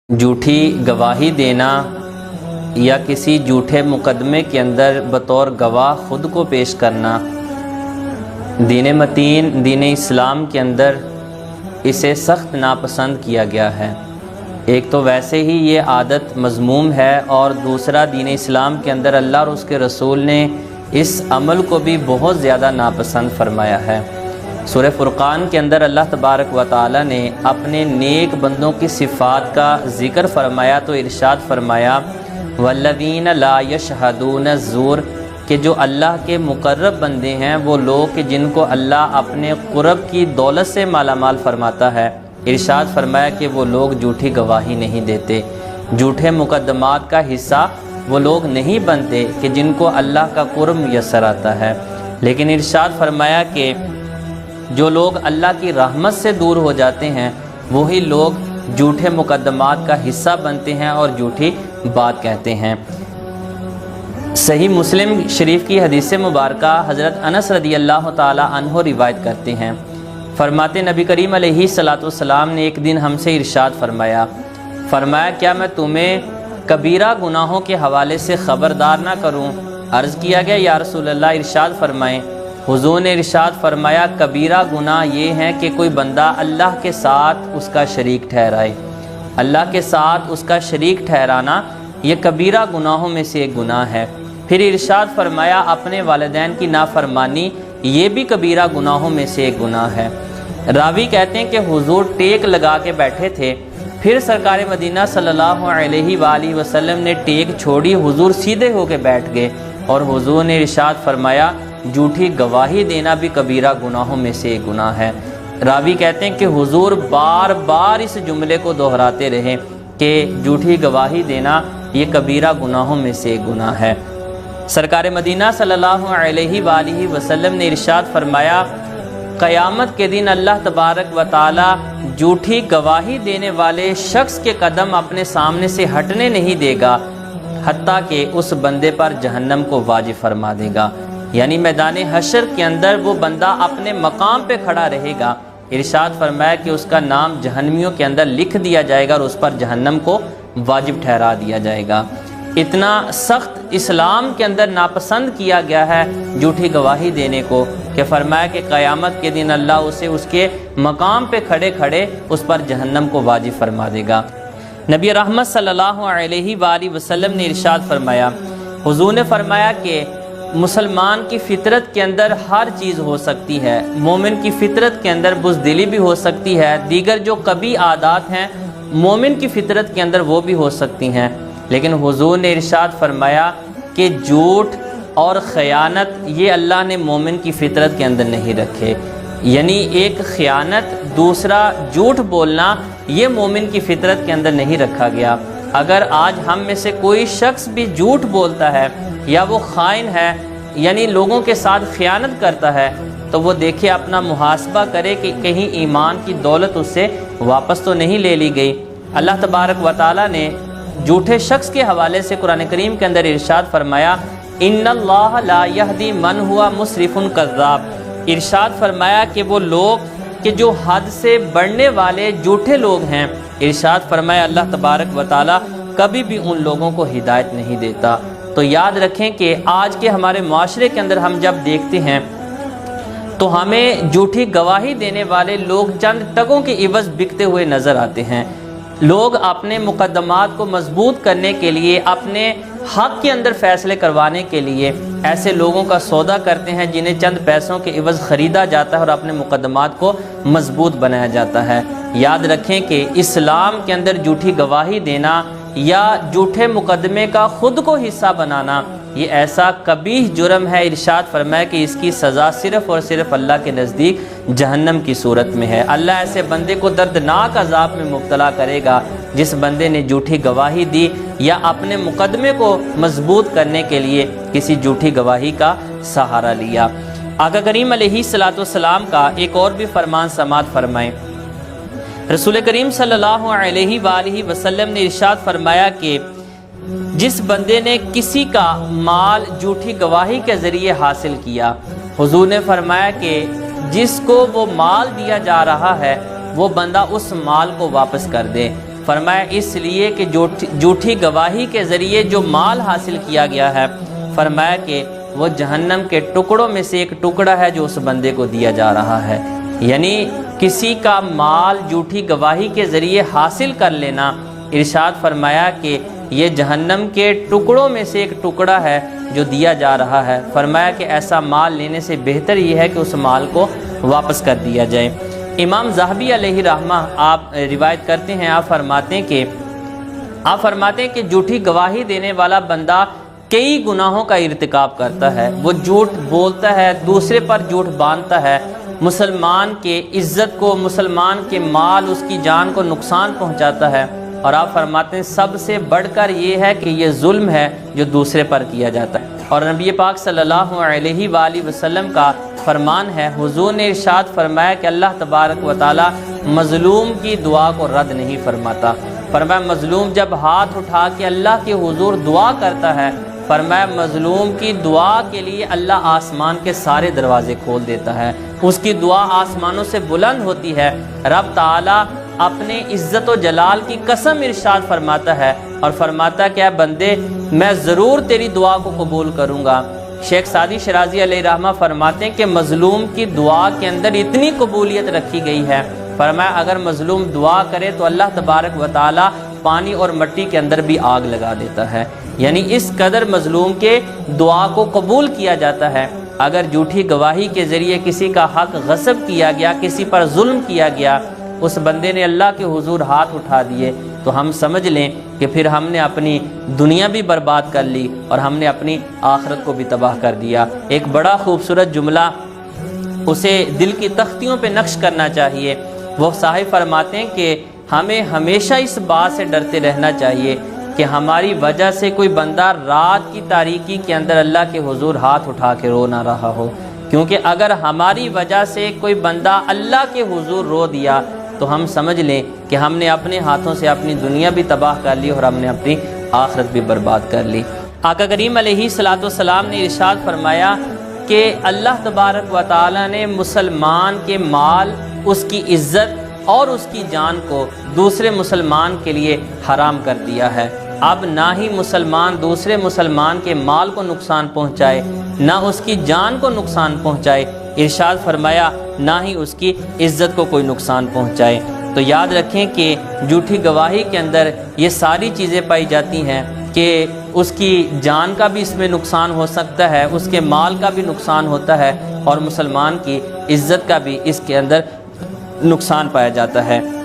جھوٹی گواہی دینا یا کسی جھوٹے مقدمے کے اندر بطور گواہ خود کو پیش کرنا دین متین دین اسلام کے اندر اسے سخت ناپسند کیا گیا ہے۔ ایک تو ویسے ہی یہ عادت مذموم ہے، اور دوسرا دین اسلام کے اندر اللہ اور اس کے رسول نے اس عمل کو بھی بہت زیادہ ناپسند فرمایا ہے۔ سورہ فرقان کے اندر اللہ تبارک و تعالی نے اپنے نیک بندوں کی صفات کا ذکر فرمایا تو ارشاد فرمایا والذین لا یشہدون الزور، کہ جو اللہ کے مقرب بندے ہیں وہ لوگ کہ جن کو اللہ اپنے قرب کی دولت سے مالا مال فرماتا ہے، ارشاد فرمایا کہ وہ لوگ جھوٹی گواہی نہیں دیتے، جھوٹے مقدمات کا حصہ وہ لوگ نہیں بنتے کہ جن کو اللہ کا قرب میسر آتا ہے۔ لیکن ارشاد فرمایا کہ جو لوگ اللہ کی رحمت سے دور ہو جاتے ہیں وہی لوگ جھوٹے مقدمات کا حصہ بنتے ہیں اور جھوٹی بات کہتے ہیں۔ صحیح مسلم شریف کی حدیث مبارکہ حضرت انس رضی اللہ تعالی عنہ روایت کرتے ہیں، فرماتے نبی کریم علیہ الصلاۃ والسلام نے ایک دن ہم سے ارشاد فرمایا کیا میں تمہیں کبیرہ گناہوں کے حوالے سے خبردار نہ کروں؟ عرض کیا گیا یا رسول اللہ ارشاد فرمائیں۔ حضور نے ارشاد فرمایا کبیرہ گناہ یہ ہے کہ کوئی بندہ اللہ کے ساتھ اس کا شریک ٹھہرائے۔ اللہ کے ساتھ اس کا شریک ٹھہرانا یہ کبیرہ گناہوں میں سے ایک گناہ ہے۔ پھر ارشاد فرمایا اپنے والدین کی نافرمانی یہ بھی کبیرہ گناہوں میں سے ایک گناہ ہے۔ راوی کہتے ہیں کہ حضور ٹیک لگا کے بیٹھے تھے، پھر سرکار مدینہ صلی اللہ علیہ وآلہ وسلم نے ٹیک چھوڑی، حضور سیدھے ہو کے بیٹھ گئے اور حضور نے ارشاد فرمایا جھوٹی گواہی دینا بھی کبیرہ گناہوں میں سے ایک گناہ ہے۔ راوی کہتے ہیں کہ حضور بار بار اس جملے کو دہراتے رہے کہ جھوٹی گواہی دینا یہ کبیرہ گناہوں میں سے ایک گناہ ہے۔ سرکار مدینہ صلی اللہ علیہ وآلہ وسلم نے ارشاد فرمایا قیامت کے دن اللہ تبارک و تعالی جھوٹی گواہی دینے والے شخص کے قدم اپنے سامنے سے ہٹنے نہیں دے گا حتیٰ کہ اس بندے پر جہنم کو واجب فرما دے گا، یعنی میدان حشر کے اندر وہ بندہ اپنے مقام پہ کھڑا رہے گا۔ ارشاد فرمایا کہ اس کا نام جہنمیوں کے اندر لکھ دیا جائے گا اور اس پر جہنم کو واجب ٹھہرا دیا جائے گا۔ اتنا سخت اسلام کے اندر ناپسند کیا گیا ہے جھوٹی گواہی دینے کو کہ فرمایا کہ قیامت کے دن اللہ اسے اس کے مقام پہ کھڑے کھڑے اس پر جہنم کو واجب فرما دے گا۔ نبی رحمت صلی اللہ علیہ وآلہ وسلم نے ارشاد فرمایا، حضور نے فرمایا کہ مسلمان کی فطرت کے اندر ہر چیز ہو سکتی ہے، مومن کی فطرت کے اندر بزدلی بھی ہو سکتی ہے، دیگر جو کبھی عادات ہیں مومن کی فطرت کے اندر وہ بھی ہو سکتی ہیں، لیکن حضور نے ارشاد فرمایا کہ جھوٹ اور خیانت یہ اللہ نے مومن کی فطرت کے اندر نہیں رکھے، یعنی ایک خیانت دوسرا جھوٹ بولنا یہ مومن کی فطرت کے اندر نہیں رکھا گیا۔ اگر آج ہم میں سے کوئی شخص بھی جھوٹ بولتا ہے یا وہ خائن ہے یعنی لوگوں کے ساتھ خیانت کرتا ہے تو وہ دیکھے اپنا محاسبہ کرے کہ کہیں ایمان کی دولت اس سے واپس تو نہیں لے لی گئی۔ اللہ تبارک و تعالی نے جھوٹے شخص کے حوالے سے قرآن کریم کے اندر ارشاد فرمایا ان اللہ لا یہدی من ہوا مسرف کذاب، ارشاد فرمایا کہ وہ لوگ کہ جو حد سے بڑھنے والے جھوٹے لوگ ہیں، ارشاد فرمایا اللہ تبارک و تعالی کبھی بھی ان لوگوں کو ہدایت نہیں دیتا۔ تو یاد رکھیں کہ آج کے ہمارے معاشرے کے اندر ہم جب دیکھتے ہیں تو ہمیں جھوٹی گواہی دینے والے لوگ چند ٹکوں کے عوض بکتے ہوئے نظر آتے ہیں۔ لوگ اپنے مقدمات کو مضبوط کرنے کے لیے، اپنے حق کے اندر فیصلے کروانے کے لیے ایسے لوگوں کا سودا کرتے ہیں جنہیں چند پیسوں کے عوض خریدا جاتا ہے اور اپنے مقدمات کو مضبوط بنایا جاتا ہے۔ یاد رکھیں کہ اسلام کے اندر جھوٹی گواہی دینا یا جھوٹے مقدمے کا خود کو حصہ بنانا یہ ایسا قبیح جرم ہے، ارشاد فرمایا کہ اس کی سزا صرف اور صرف اللہ کے نزدیک جہنم کی صورت میں ہے۔ اللہ ایسے بندے کو دردناک عذاب میں مبتلا کرے گا جس بندے نے جھوٹی گواہی دی یا اپنے مقدمے کو مضبوط کرنے کے لیے کسی جھوٹی گواہی کا سہارا لیا۔ آقا کریم علیہ الصلوۃ والسلام کا ایک اور بھی فرمان سماعت فرمائیں۔ رسول کریم صلی اللہ علیہ وآلہ وسلم نے ارشاد فرمایا کہ جس بندے نے کسی کا مال جھوٹی گواہی کے ذریعے حاصل کیا، حضور نے فرمایا کہ جس کو وہ مال دیا جا رہا ہے وہ بندہ اس مال کو واپس کر دے۔ فرمایا اس لیے کہ جھوٹی گواہی کے ذریعے جو مال حاصل کیا گیا ہے، فرمایا کہ وہ جہنم کے ٹکڑوں میں سے ایک ٹکڑا ہے جو اس بندے کو دیا جا رہا ہے۔ یعنی کسی کا مال جھوٹی گواہی کے ذریعے حاصل کر لینا، ارشاد فرمایا کہ یہ جہنم کے ٹکڑوں میں سے ایک ٹکڑا ہے جو دیا جا رہا ہے۔ فرمایا کہ ایسا مال لینے سے بہتر یہ ہے کہ اس مال کو واپس کر دیا جائے۔ امام ذہبی علیہ رحمہ آپ روایت کرتے ہیں، آپ فرماتے ہیں کہ جھوٹی گواہی دینے والا بندہ کئی گناہوں کا ارتکاب کرتا ہے، وہ جھوٹ بولتا ہے، دوسرے پر جھوٹ باندھتا ہے، مسلمان کے عزت کو، مسلمان کے مال، اس کی جان کو نقصان پہنچاتا ہے، اور آپ فرماتے ہیں سب سے بڑھ کر یہ ہے کہ یہ ظلم ہے جو دوسرے پر کیا جاتا ہے۔ اور نبی پاک صلی اللہ علیہ وآلہ وسلم کا فرمان ہے، حضور نے ارشاد فرمایا کہ اللہ تبارک و تعالی مظلوم کی دعا کو رد نہیں فرماتا۔ فرمایا مظلوم جب ہاتھ اٹھا کے اللہ کے حضور دعا کرتا ہے، فرمایا مظلوم کی دعا کے لیے اللہ آسمان کے سارے دروازے کھول دیتا ہے، اس کی دعا آسمانوں سے بلند ہوتی ہے۔ رب تعالی اپنے عزت و جلال کی قسم ارشاد فرماتا ہے اور فرماتا کہ اے بندے میں ضرور تیری دعا کو قبول کروں گا۔ شیخ سعدی شرازی علیہ رحمہ فرماتے ہیں کہ مظلوم کی دعا کے اندر اتنی قبولیت رکھی گئی ہے، فرمایا اگر مظلوم دعا کرے تو اللہ تبارک و تعالی پانی اور مٹی کے اندر بھی آگ لگا دیتا ہے، یعنی اس قدر مظلوم کے دعا کو قبول کیا جاتا ہے۔ اگر جھوٹی گواہی کے ذریعے کسی کا حق غصب کیا گیا، کسی پر ظلم کیا گیا، اس بندے نے اللہ کے حضور ہاتھ اٹھا دیے، تو ہم سمجھ لیں کہ پھر ہم نے اپنی دنیا بھی برباد کر لی اور ہم نے اپنی آخرت کو بھی تباہ کر دیا۔ ایک بڑا خوبصورت جملہ اسے دل کی تختیوں پہ نقش کرنا چاہیے۔ وہ صاحب فرماتے ہیں کہ ہمیں ہمیشہ اس بات سے ڈرتے رہنا چاہیے کہ ہماری وجہ سے کوئی بندہ رات کی تاریکی کے اندر اللہ کے حضور ہاتھ اٹھا کے رو نہ رہا ہو، کیونکہ اگر ہماری وجہ سے کوئی بندہ اللہ کے حضور رو دیا تو ہم سمجھ لیں کہ ہم نے اپنے ہاتھوں سے اپنی دنیا بھی تباہ کر لی اور ہم نے اپنی آخرت بھی برباد کر لی۔ آقا کریم علیہ الصلوۃ والسلام نے ارشاد فرمایا کہ اللہ تبارک و تعالی نے مسلمان کے مال، اس کی عزت اور اس کی جان کو دوسرے مسلمان کے لیے حرام کر دیا ہے۔ اب نہ ہی مسلمان دوسرے مسلمان کے مال کو نقصان پہنچائے، نہ اس کی جان کو نقصان پہنچائے، ارشاد فرمایا نہ ہی اس کی عزت کو کوئی نقصان پہنچائے۔ تو یاد رکھیں کہ جھوٹی گواہی کے اندر یہ ساری چیزیں پائی جاتی ہیں کہ اس کی جان کا بھی اس میں نقصان ہو سکتا ہے، اس کے مال کا بھی نقصان ہوتا ہے، اور مسلمان کی عزت کا بھی اس کے اندر نقصان پایا جاتا ہے۔